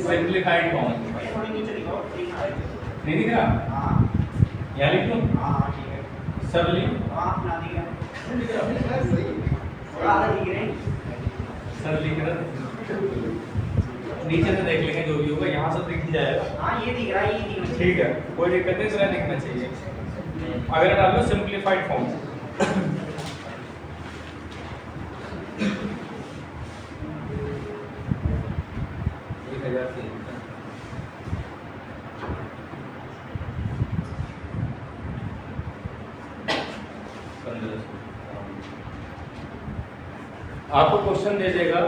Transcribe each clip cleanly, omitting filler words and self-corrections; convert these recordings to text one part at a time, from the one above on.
Simplified form नहीं दिख रहा? यहाँ लिख दूँ? सरली सरलीकरण नीचे से देख लेंगे जो भी होगा, यहाँ से दिख जाएगा। ये दिख रहा है, ये दिख रहा है। ठीक है, कोई दिक्कत नहीं, इतना दिखना चाहिए। अगर डाल दो सिंप्लीफाइड फॉर्म, आपको क्वेश्चन दे देगा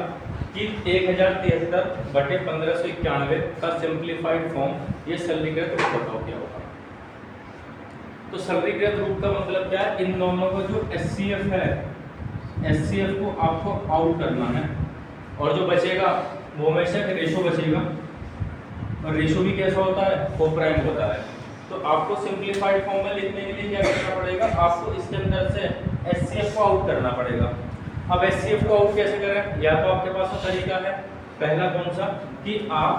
कि 1073 बटे 1591 का सिंप्लीफाइड फॉर्म, ये सरलीकृत रूप बताओ क्या होगा। तो सरलीकृत रूप का मतलब क्या है, इन दोनों का जो HCF है, HCF को आपको आउट करना है, और जो बचेगा वो हमेशा रेशो बचेगा, और रेशो भी कैसा होता है, कोप्राइम होता है। तो आपको सिंप्लीफाइड फॉर्म में लिखने के लिए क्या करना पड़ेगा, आपको इसके अंदर से HCF को आउट करना पड़ेगा। अब HCF को आउट कैसे करें, या तो आपके पास तरीका है, पहला कौन सा, कि आप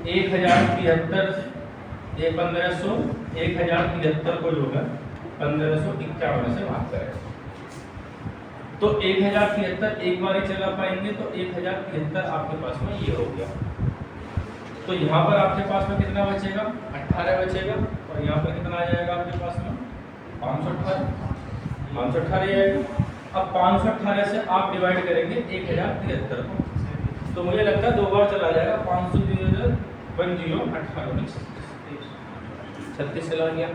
1073 को जो है 1591 से भाग करें। तो 1073 एक बार ही चला पाएंगे, तो 1073 आपके पास में ये हो गया। तो यहाँ पर आपके पास में कितना बचेगा, 18 बचेगा, और यहाँ पर कितना आ जाएगा आपके पास में 518 आएगा। अब 518 से आप डिवाइड करेंगे 1073 को, तो मुझे लगता है 2 बार चला जाएगा, 500 36 चला गया।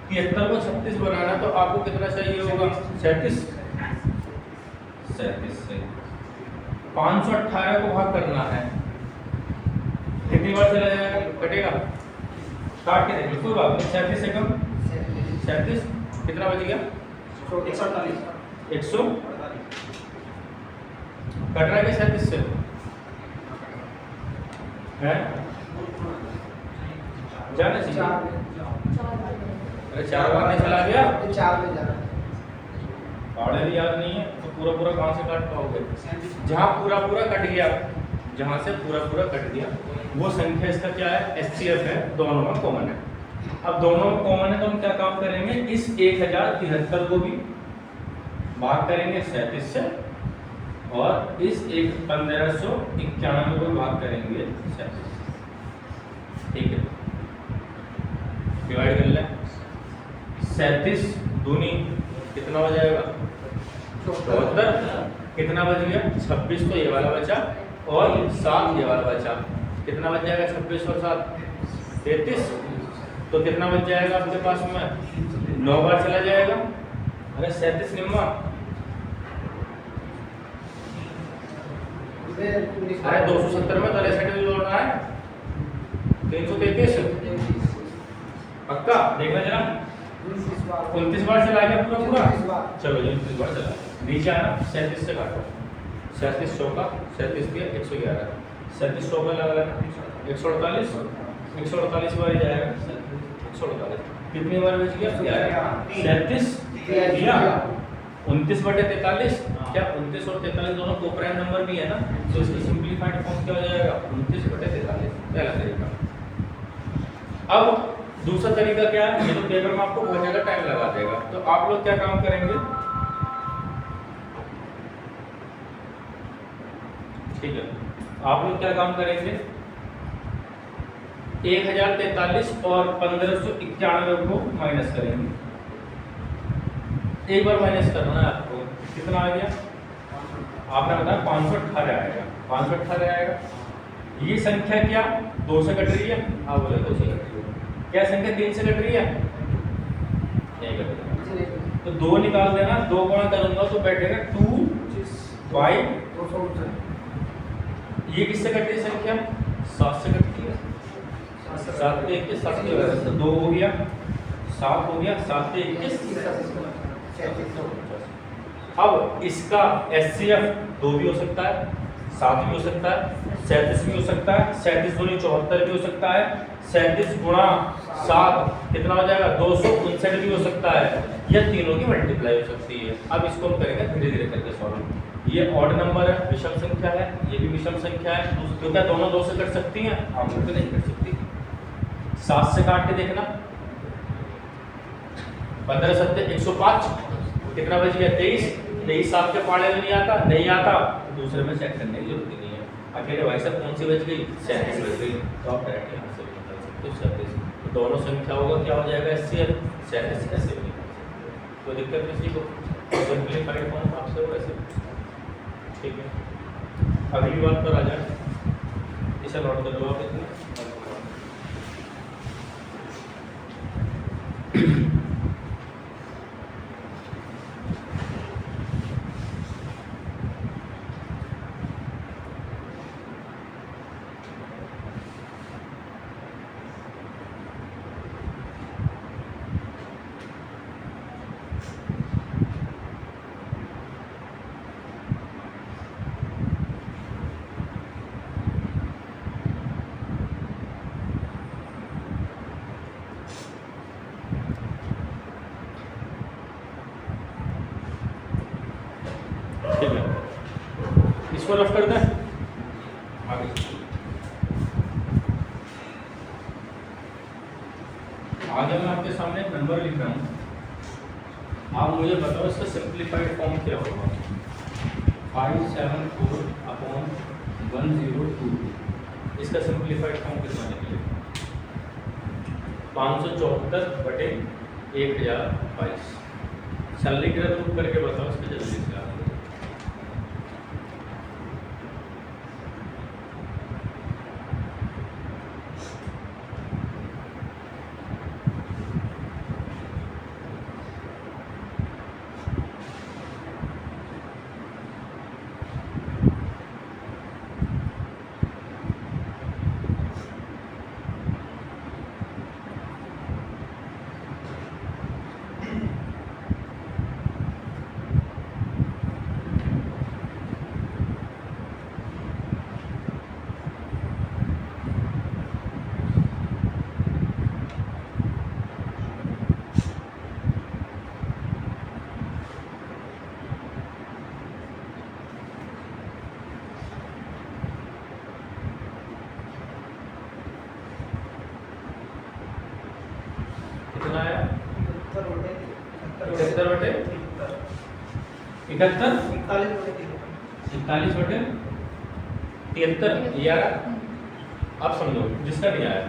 73 को 36 बनाना, तो आपको कितना चाहिए होगा, 37 से 518 को भाग करना है, कितनी बार चला जाएगा, कटेगा, काट के देखिए, कोई बात नहीं। 37 से कम 37 कितना बच गया, 148 कट रहा है 37 से है, जाना चाहिए। अरे 4 बार नहीं चला गया, 4 में जाना पावड़े भी याद नहीं है, तो पूरा पूरा कहाँ से काट पाओगे, जहाँ पूरा पूरा कट गया, जहाँ से पूरा पूरा कट गया वो संख्या इसका क्या है, HCF है, दोनों में कॉमन है। अब दोनों में कॉमन है तो हम क्या काम करेंगे, इस 1073 को भी भाग करेंगे 37 से, और इस 1591 को भाग करेंगे 37। ठीक है, डिवाइड कर लें, 37 दूनी कितना हो जाएगा, 74, कितना बच गया, 26, तो ये वाला बचा, और 7 ये वाला बचा, कितना बच जाएगा, 26 और 7 33, तो कितना बच जाएगा आपके पास में, 9 बार चला जाएगा। अरे 37 निम्मा, अरे 270 में 63 भी जोड़ना है, 333 पक्का, देखना जरा, 29 बार चला गया पूरा पूरा, चलो 29 बार चला, नीचे आना, 37 से काटो, 37 चौका 37 दिया 111, 37 चौका लगा लेना, 148 बार ही जाएगा, 148 कितनी बार बच गया, 37 दिया, 29/43, क्या 29 और 43 दोनों कोप्राइम नंबर भी है ना, तो इसकी सिंप्लीफाइड फॉर्म क्या हो जाएगा, 29/43, पहला तरीका। अब दूसरा तरीका क्या है, ये तो पेपर में आपको बहुत ज़्यादा टाइम लगा देगा, तो आप लोग क्या काम करेंगे, ठीक है, आप लोग क्या काम करेंगे, 1043 और 1591 को माइनस करेंगे, एक बार माइनस करना है आपको, कितना आ गया, आपने बताया 518 आएगा, 518 आएगा। ये संख्या क्या 2 से कट रही है, आप बोले 2 से कट रही है, क्या संख्या 3 से कट रही है, नहीं कट रही, तो 2 निकाल देना, 2 गुणा करूंगा तो बैठेगा 2/, ये किससे कट रही है संख्या, 7 से कटती है, 7 पे 21, 7 की वजह से 2 हो गया, 7 हो गया, 7 पे 21, अब इसका HCF 2 भी हो सकता है, 7 भी हो सकता है, 37 भी हो सकता है, 37 दूनी 74 भी हो सकता है, 37 गुणा 7 कितना हो जाएगा, 259 भी हो सकता है, या तीनों की मल्टीप्लाई हो सकती है। अब इसको हम करेंगे धीरे धीरे करके सॉल्व। ये ऑड नंबर है, विषम संख्या है, ये भी विषम संख्या है, तो क्या दोनों 2 से कट सकती हैं? आप लोग नहीं कट सकती। 7 से काट के देखना, 15 7 105, कितना बच गया? 23। 23 7 के पाड़े में नहीं आता तो दूसरे में चेक करने की जरूरत नहीं है। अकेले भाई साहब कौन सी बच गई? 37 बच गई, तो आप डायरेक्ट यहाँ से भी निकाल सकते हो 37। तो दोनों संख्या होगा क्या हो जाएगा? SCF 37 ऐसे भी। तो दिक्कत किसी को सिंपलीफाइड फॉर्म आपसे हो ऐसे, ठीक है। अगली बात पर आ जाए, इसे नोट कर लो आप इतना। ठीक है, इसको रफ कर दें आगे। आगे मैं आपके सामने एक नंबर लिख रहा हूँ, आप मुझे बताओ इसका सिंपलीफाइड फॉर्म क्या होगा? 574/102। इसका सिंपलीफाइड फॉर्म कितना निकलेगा? 574/1022। सरलीकृत रूप करके बताओ इसका जल्दी से आप। कितना आया? 71/73 ये आ रहा। अब समझो जिसका नहीं आया,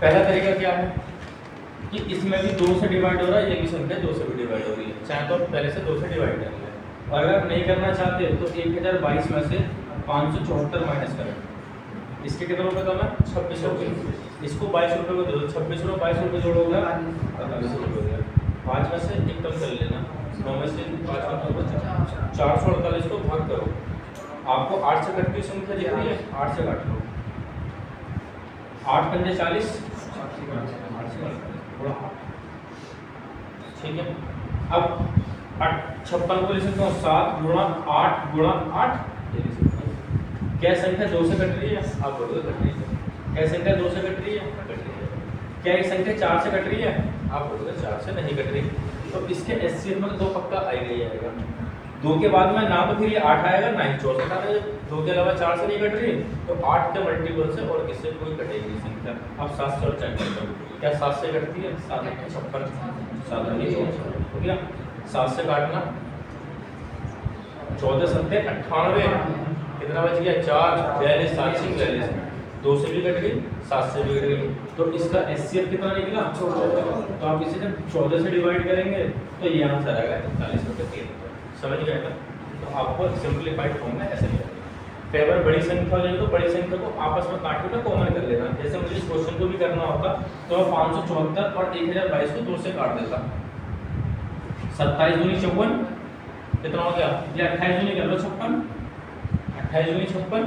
पहला तरीका क्या है कि इसमें भी 2 से डिवाइड हो रहा है, ये भी संख्या 2 से भी डिवाइड हो रही है, चाहे तो पहले से 2 से डिवाइड कर लें। और अगर आप नहीं करना चाहते तो 1022 में से 574 माइनस करें। इसके कितने रुपये कम है? 26 रुपये। इसको 22 रुपये को दे दो, 26 रुपये 22 रुपये जोड़ोगे 48 रुपये हो गया। 5 में से एक कम कर लेना, 9 में से 5 448 को भाग करो। आपको 8 से कटती संख्या दिख रही है, 8 से काट लो। 8 पंजे 40, 8 से काट थोड़ा, ठीक है। अब 56 को लिख सकता हूँ 7 गुणा 8 गुणा 8। क्या संख्या 2 से कट रही है? आप बोलोगे कट रही है। क्या संख्या 2 से कट रही है? कट रही है। क्या एक संख्या 4 से कट रही है? आप बोलोगे 4 से नहीं कट रही। तो इसके एचसीएफ में 2 पक्का आ ही आएगा। 2 के बाद में ना तो फिर ये 8 आएगा ना ही 64 आएगा। 2 के अलावा 4 से नहीं कट रही तो 8 के मल्टीपल से और किससे कोई कटेगी संख्या। अब 7 से और चेक करते हैं, क्या 7 से कटती है? 7 56, 7 हो गया। 7 से काटना, 14 7 98, कितना बच गया? 4 42 7 से 42, 2 से भी कट गई, 7 से भी कट गई। तो इसका एचसीएफ कितना निकला? 14। तो आप इसे जब 14 से डिवाइड करेंगे तो ये आंसर आएगा 41/3। समझ गए ना? तो आपको सिंपलीफाइड फॉर्म में ऐसे लिखना है। कई बार बड़ी संख्या हो जाएगी तो बड़ी संख्या को आपस में काट के कॉमन कर लेना। जैसे मुझे इस क्वेश्चन को भी करना होता तो 574 और 1022 को 2 से काट देता। 27 दूनी 54, कितना हो गया? ये 28 दूनी कर लो 56, 28 दूनी 56,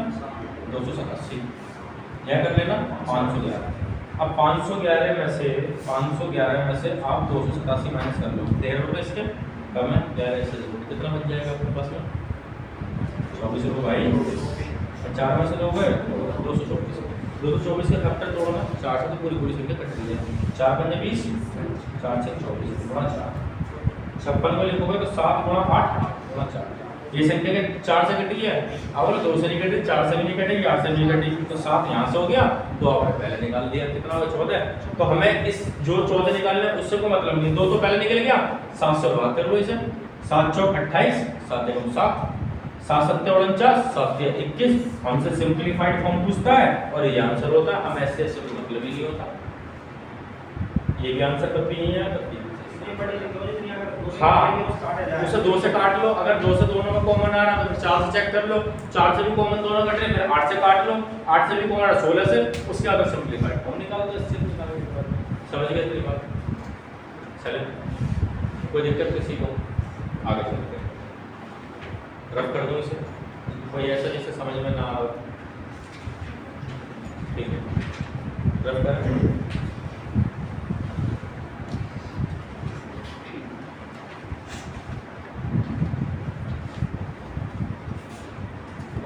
287। यह कर लेना 511। अब 511 में से आप 287 माइनस कर लो, 13 रुपये इसके कम है, 11 से कितना बच जाएगा अपने पास में? 24 रुपये भाई। और 4 में से लोगे 224। 224 का फैक्टर तोड़ना, 4 से तो पूरी संख्या कट रही है। 4 पंजे 20, 4 से 24 गुणा 4। 56 को लिखोगे तो 7 गुणा 8 गुणा 4। ये संख्या के 4 से कटी है, अब 2 से नहीं कटी, 4 से भी नहीं कटी, 8 से भी नहीं कटी, तो 7 यहाँ से हो गया, तो आपने पहले निकाल दिया, कितना होगा 14। तो हमें इस जो 14 निकालना है उससे कोई मतलब नहीं, 2 तो पहले निकल गया, 7 से भाग कर लो इसे, 7 चौक 28, 7 एकम 7, 7 सत्ते 49, 7 तिया 21, हमसे सिंपलीफाइड फॉर्म पूछता है और ये आंसर होता है, हम ऐसे ऐसे मतलब ही नहीं होता, ये भी आंसर कभी नहीं है, कभी हाँ, उसे 2 से काट लो, अगर 2 से दोनों में कॉमन आ रहा है तो 4 से चेक कर लो, 4 से भी कॉमन दोनों कट रहे, फिर 8 से काट लो, 8 से भी कॉमन आ रहा 16 से, उसके बाद सिंपलीफाइड फॉर्म निकाल दो, इससे निकालो एक बार, समझ गए तेरी बात? चले, कोई दिक्कत किसी को? आगे चलते हैं, रफ कर दो इसे, कोई ऐसा जिससे समझ में ना आए, ठीक है, रफ करें।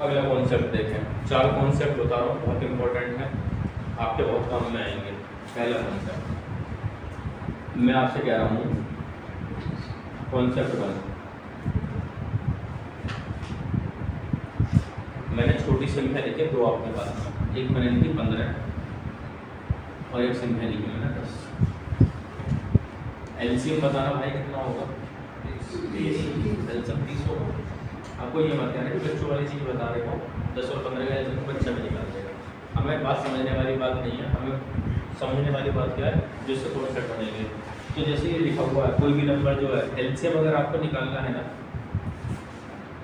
अगला कॉन्सेप्ट देखें, 4 कॉन्सेप्ट बता रहा हूँ, बहुत इंपॉर्टेंट है, आपके बहुत काम में आएंगे। पहला कॉन्सेप्ट मैं आपसे कह रहा हूँ, कॉन्सेप्ट 1, मैंने छोटी संख्या लिखी 2 आपके पास में, एक मैंने लिखी 15 और एक संख्या लिखी मैंने 10। एलसीएम बताना भाई कितना होगा? 30 होगा। आपको ये मत कहना कि बच्चों वाली चीज़ बता रहे हो, 10 और 15 का एलसीएम बच्चा भी निकाल देगा, हमें बात समझने वाली बात नहीं है, हमें समझने वाली बात क्या है जिससे थोड़ा सेट बनेंगे। तो जैसे ये लिखा हुआ है, कोई भी नंबर जो है एलसीएम अगर आपको निकालना है ना,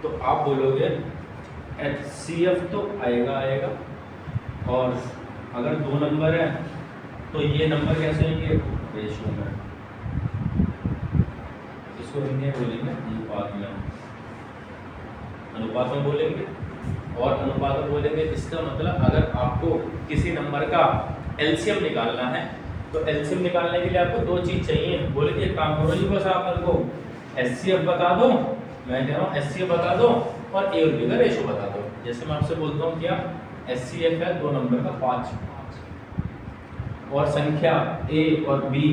तो आप बोलोगे एचसीएफ तो आएगा, और अगर 2 नंबर है तो ये नंबर कैसे होंगे? रेशियो में, इसको हिंदी में बोलेंगे अनुपात में, अनुपात में बोलेंगे, और अनुपात में बोलेंगे इसका मतलब अगर आपको किसी नंबर का एलसीएम निकालना है तो एलसीएम निकालने के लिए आपको 2 चीज़ चाहिए, बोले कि एक काम करो जी, बस आप मेरे को एचसीएफ बता दो, मैं कह रहा हूँ एचसीएफ बता दो और ए और बी का रेशियो बता दो। जैसे मैं आपसे बोलता हूँ क्या एचसीएफ है 2 नंबर का 5 और संख्या ए और बी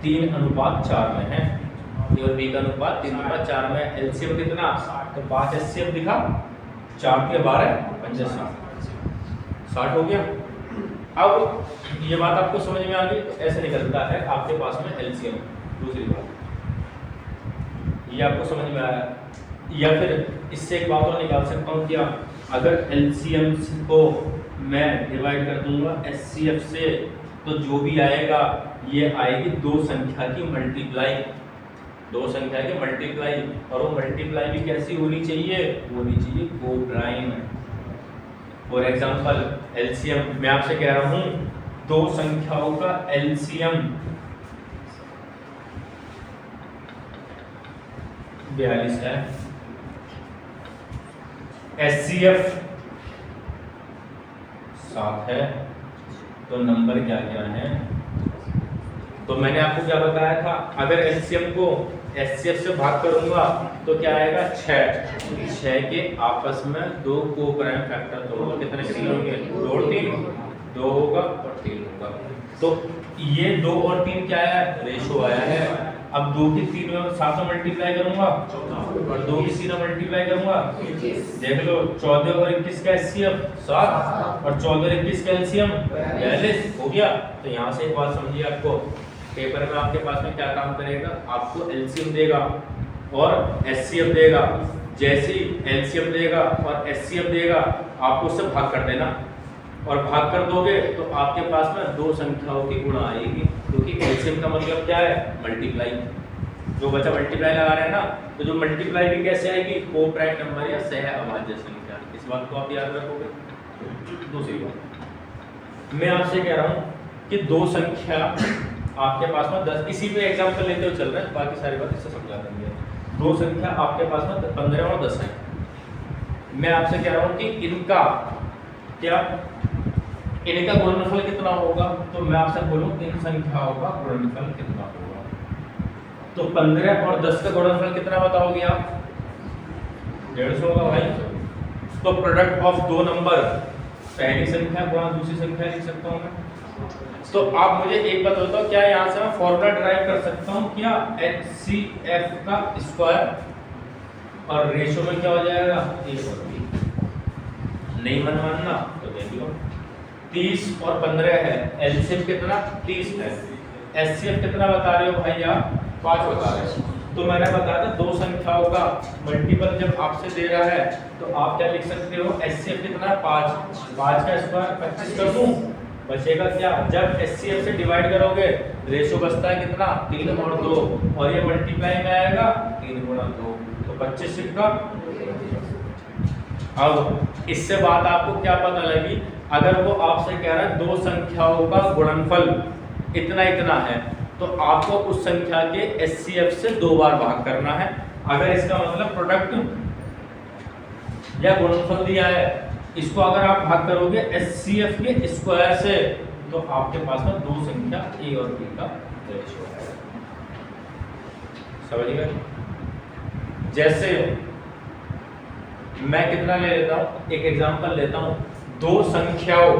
3:4 में है, ए और बी का अनुपात 3:4 में, एलसीएम कितना? तो 5 एचसीएफ दिखा, 4 के 12 50 60 हो गया। अब ये बात आपको समझ में आ गई, तो ऐसे निकलता है आपके पास में एलसीएम। दूसरी बात ये आपको समझ में आया, या फिर इससे एक बात और निकाल सकता हूँ क्या, अगर एलसीएम को मैं डिवाइड कर दूंगा एचसीएफ से, तो जो भी आएगा ये आएगी 2 संख्या की मल्टीप्लाई, 2 संख्या के मल्टीप्लाई, और वो मल्टीप्लाई भी कैसी होनी चाहिए? होनी चाहिए कोप्राइम। फॉर एग्जांपल एलसीएम मैं आपसे कह रहा हूँ 2 संख्याओं का एलसीएम 42 है, एचसीएफ 7 है, तो नंबर क्या क्या है? तो मैंने आपको क्या बताया था, अगर एलसीएम को एचसीएफ से भाग करूंगा तो क्या आएगा? 6 के आपस में 2 कोप्राइम फैक्टर तो होगा, कितने कितने होंगे? 2 और 3, 2 होगा और 3 होगा। तो ये 2 और 3 क्या आया? रेशो आया है। अब 2 की 3 में 7 में मल्टीप्लाई करूंगा और 2 की 3 में मल्टीप्लाई करूंगा, देख लो 14 और 21 का एचसीएफ 7 और 14 और 21 का एलसीएम 42 हो गया। तो यहाँ से एक बात समझिए, आपको पेपर में आपके पास में क्या काम करेगा, आपको एलसीएम देगा और एचसीएफ देगा, जैसे ही एलसीएम देगा और एचसीएफ देगा आपको उससे भाग कर देना, और भाग कर दोगे तो आपके पास में 2 संख्याओं की गुणा आएगी, क्योंकि एलसीएम का मतलब क्या है? मल्टीप्लाई। जो बच्चा मल्टीप्लाई लगा रहे हैं ना, तो जो मल्टीप्लाई भी कैसे आएगी? कोप्राइम नंबर या सह अभाज्य संख्या। इस बात को आप याद रखोगे। दूसरी बात मैं आपसे कह रहा हूँ कि 2 संख्या आपके पास में 10, इसी पे एग्जांपल लेते हुए चल रहे हैं, बाकी सारी बात इससे समझा देंगे। 2 संख्या आपके पास में 15 और 10 है, मैं आपसे कह रहा हूँ कि इनका क्या, इनका गुणनफल कितना होगा? तो मैं आपसे बोलूं इन संख्याओं का गुणनफल कितना होगा, तो 15 और 10 का गुणनफल कितना बताओगे आप? 150 होगा भाई। तो प्रोडक्ट ऑफ 2 नंबर, पहली संख्या गुणा दूसरी संख्या लिख सकता हूं मैं। तो आप मुझे एक बात बताओ, क्या यहाँ से मैं फॉर्मूला ड्राइव कर सकता हूँ क्या? HCF का स्क्वायर और रेशो में क्या हो जाएगा, ए और बी। नहीं मनमानना तो देख लो। 30 और 15 है, एलसीएम कितना 30 है, एचसीएफ कितना बता रहे हो भाई आप, 5 बता रहे हो। तो मैंने बताया था दो संख्याओं का मल्टीपल जब आपसे दे रहा है तो आप क्या लिख सकते हो, एचसीएफ कितना 5, 5 का स्क्वायर 25 कर दूं, बचेगा क्या, जब एचसीएफ से डिवाइड करोगे रेशो बचता है कितना 3 और 2, और ये मल्टीप्लाई में आएगा 3 गुणा 2, तो 25 सिक्का। अब इससे बात आपको क्या पता लगी, अगर वो आपसे कह रहा है दो संख्याओं का गुणनफल इतना इतना है तो आपको उस संख्या के एचसीएफ से 2 बार भाग करना है। अगर इसका मतलब प्रोडक्ट या गुणनफल दिया है, इसको अगर आप भाग करोगे एचसीएफ के स्क्वायर से तो आपके पास में दो संख्या ए और बी का रेशियो है। समझ गए? जैसे मैं कितना ले लेता हूं, एक एग्जांपल लेता हूं, दो संख्याओं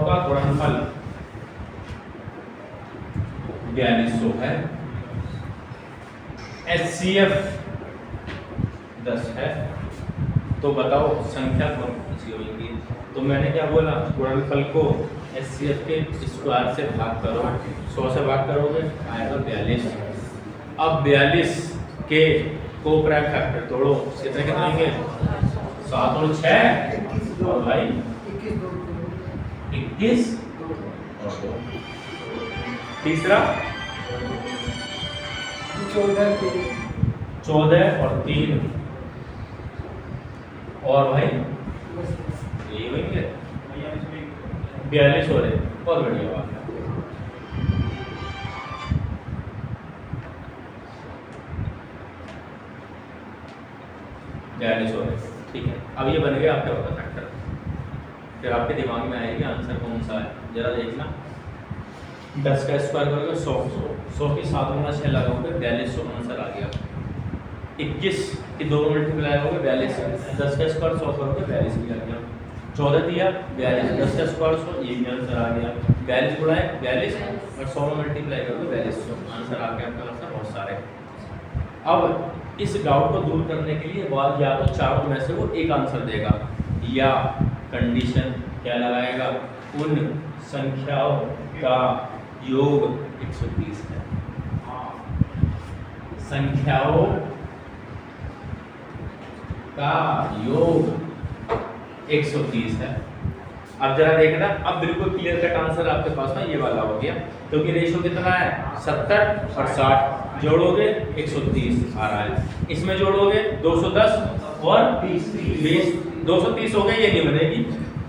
का गुणनफल 4200 है, एचसीएफ 10 है, तो बताओ संख्या कौन सी होगी। तो मैंने क्या बोला, गुणनफल को एचसीएफ के स्क्वायर से भाग करो, 100 से भाग करोगे आएगा 42। अब 42 के को प्राइम फैक्टर तोड़ो, कितने कितने होंगे, 7 और 6 और भाई 21 और 2, तीसरा 14 और 3 और भाई ये होंगे 42 हो रहे, बहुत बढ़िया बात है। ठीक है, अब ये बन गया आपका होगा फैक्टर। फिर आपके दिमाग में आएगी आंसर कौन सा है, जरा देखना। 10 का स्क्वायर करोगे 100, 100 की 7 गुना 6 लगाओगे 4200 आंसर आ गया। 21 की 2 मल्टीप्लाई होगे 42, 10 का स्क्वायर 100 करोगे 42 भी आ गया। 14 दिया 42, 10 का स्क्वायर 100, ये भी आंसर आ गया। 42 गुणा 42 और 100 में मल्टीप्लाई करोगे 4200 आंसर आ गया आपका। आंसर बहुत सारे। अब इस डाउट को दूर करने के लिए बात, या तो चारों में से वो एक आंसर देगा या कंडीशन क्या लगाएगा, उन संख्याओं का योग 130 है, संख्याओं का योग 130 है। अब जरा देखना, अब बिल्कुल क्लियर कट आंसर आपके पास में ये वाला हो गया, क्योंकि रेशो कितना है 70 और 60, जोड़ोगे 130 आ रहा है, इसमें जोड़ोगे 210 और 20, 230 हो गए, ये नहीं बनेगी।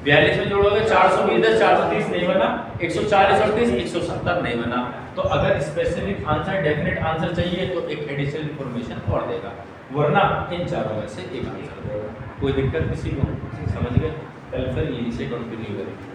42 में जोड़ोगे 420, 430 नहीं बना, 140 और 30 170 नहीं बना। तो अगर स्पेसिफिक आंसर, डेफिनेट आंसर चाहिए तो एक एडिशनल इंफॉर्मेशन और देगा, वरना इन चारों में से एक आंसर देगा। कोई दिक्कत किसी को, समझ गए? कल फिर यहीं से कंटिन्यू करेंगे।